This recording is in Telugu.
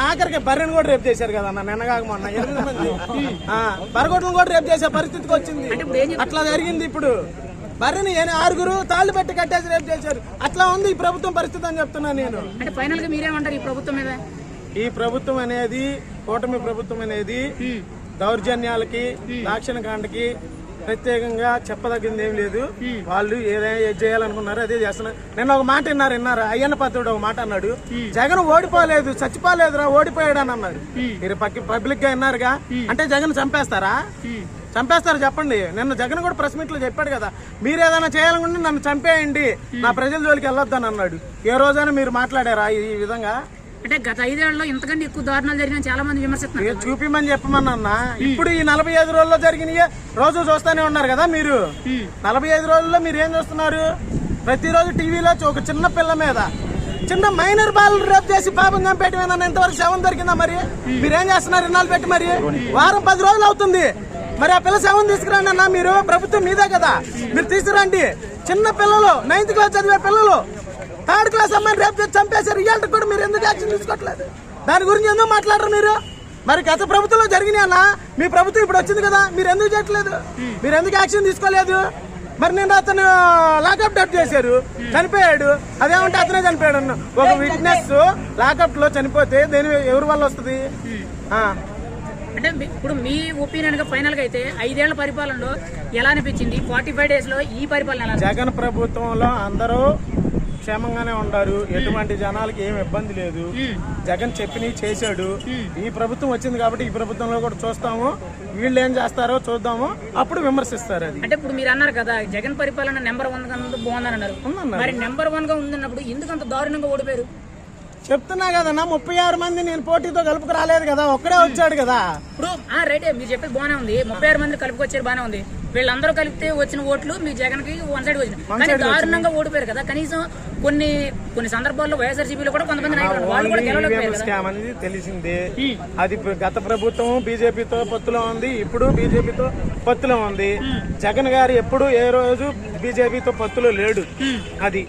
ఆఖరికి బర్రెని కూడా రేపు చేశారు కదా అన్న, నిన్నగాక మొన్న 8 మంది బరగొడ్లను కూడా రేపు చేసే పరిస్థితికి వచ్చింది. అట్లా జరిగింది. ఇప్పుడు బర్రెని 6 తాళ్ళు పెట్టి కట్టేసి రేపు చేశారు. అట్లా ఉంది ఈ ప్రభుత్వం పరిస్థితి అని చెప్తున్నా నేను. అంటే ఫైనల్ గా మీరేమంటారు ఈ ప్రభుత్వం మీద? ఈ ప్రభుత్వం అనేది, కూటమి ప్రభుత్వం అనేది దౌర్జన్యాలకి, దాక్షిణకాండకి ప్రత్యేకంగా చెప్పదగింది ఏం లేదు. వాళ్ళు ఏదైనా చేయాలనుకున్నారో అదే చేస్తున్నారు. నిన్న ఒక మాట విన్నారా? అయ్యన్న పాత్రుడు ఒక మాట అన్నాడు, జగన్ ఓడిపోలేదు, చచ్చిపోలేదురా, ఓడిపోయాడు అని అన్నారు. మీరు పబ్లిక్ గా విన్నారుగా. అంటే జగన్ చంపేస్తారా? చెప్పండి. నిన్న జగన్ కూడా ప్రెస్ మీట్ లో చెప్పాడు కదా, మీరు ఏదైనా చేయాలనుకుంటే నన్ను చంపేయండి, నా ప్రజల జోలికి వెళ్ళొద్దని అన్నాడు. ఏ రోజైనా మీరు మాట్లాడారా ఈ విధంగా? అంటే గత 5 ఏళ్లలో ఇంతకంటే ఎక్కువ దారుణాలు జరిగిన చాలా మంది విమర్శిస్తున్నారు. చూపిమని చెప్పమన్నా. ఇప్పుడు ఈ 45 రోజుల్లో జరిగినాయి రోజు చూస్తానే ఉన్నారు కదా మీరు. 45 రోజుల్లో మీరు ఏం చూస్తున్నారు? ప్రతిరోజు టీవీలో ఒక చిన్న పిల్ల మీద, చిన్న మైనర్ బాల్ రేప్ చేసి పాపం చంపేయటమేనా? ఇంతవరకు శవం దొరికిందా? మరి మీరేం చేస్తున్నారు? ఇన్నాళ్ళు పెట్టి మరి వారం 10 రోజులు అవుతుంది. మరి ఆ పిల్ల శవం తీసుకురండి అన్న. మీరు ప్రభుత్వం మీదే కదా, మీరు తీసుకురండి. చిన్న పిల్లలు, 9th క్లాస్ చదివే పిల్లలు, 3rd క్లాస్ అమ్మాయిని రేపు చంపేశారు. ఇవాళ కూడా మీరు ఎందుకు యాక్షన్ తీసుకోవట్లేదు? దాని గురించి ఎందుకు మాట్లాడరు మీరు? మరి గత ప్రభుత్వంలో జరిగినాయి అన్న, మీ ప్రభుత్వం ఇప్పుడు వచ్చింది కదా, మీరు ఎందుకు చేయట్లేదు? మీరు ఎందుకు యాక్షన్ తీసుకోలేదు? మరి నేను అతను లాకప్ డెత్ చేశారు, చనిపోయాడు. అదేమంటే అతనే చనిపోయాడు అన్న. ఒక విట్నెస్ లాకప్ లో చనిపోతే ఎవరి వల్ల వస్తుంది? అంటే ఇప్పుడు మీ ఒపీనియన్ గా ఫైనల్ గా అయితే 5 ఏళ్ల పరిపాలనలో ఎలా అనిపించింది? 45 డేస్ లో ఈ పరిపాలన జగన్ ప్రభుత్వంలో అందరూ క్షేమంగానే ఉన్నారు. ఎటువంటి జనాలకి ఏం ఇబ్బంది లేదు. జగన్ చెప్పినవి చేశాడు. ఈ ప్రభుత్వం వచ్చింది కాబట్టి ఈ ప్రభుత్వంలో కూడా చూస్తాము. వీళ్ళు ఏం చేస్తారో చూద్దాము, అప్పుడు విమర్శిస్తారు. అది అంటే ఇప్పుడు మీరు అన్నారు కదా, జగన్ పరిపాలన నెంబర్ 1 గా బాగుందని అన్నారు. మరి నెంబర్ 1 గా ఉందన్నప్పుడు ఎందుకు అంత దారుణంగా ఓడిపోయారు? చెప్తున్నా కదన్నా, 36 మంది నేను పోటీతో కలుపుకు రాలేదు కదా, ఒక్కడే వచ్చాడు కదా. ఇప్పుడు రైటే, మీరు చెప్పేది బానే ఉంది. 36 మంది కలుపుకొచ్చారు, బానే ఉంది. వీళ్ళందరూ కలిపితే వచ్చిన ఓట్లు మీ జగన్ కి 1 సైడ్ వచ్చింది. కానీ దారుణంగా ఓడిపోయారు కదా. కనీసం కొన్ని సందర్భాల్లో వైఎస్ఆర్సీపీలో కూడా కొంతమంది నాయకులు వాళ్ళు కూడా గెలవలేకపోయారు. తెలిసిందే. అది గత ప్రభుత్వం బీజేపీతో పొత్తులో ఉంది, ఇప్పుడు బీజేపీతో పొత్తులో ఉంది. జగన్ గారు ఎప్పుడు ఏ రోజు బీజేపీతో పొత్తులో లేడు. అది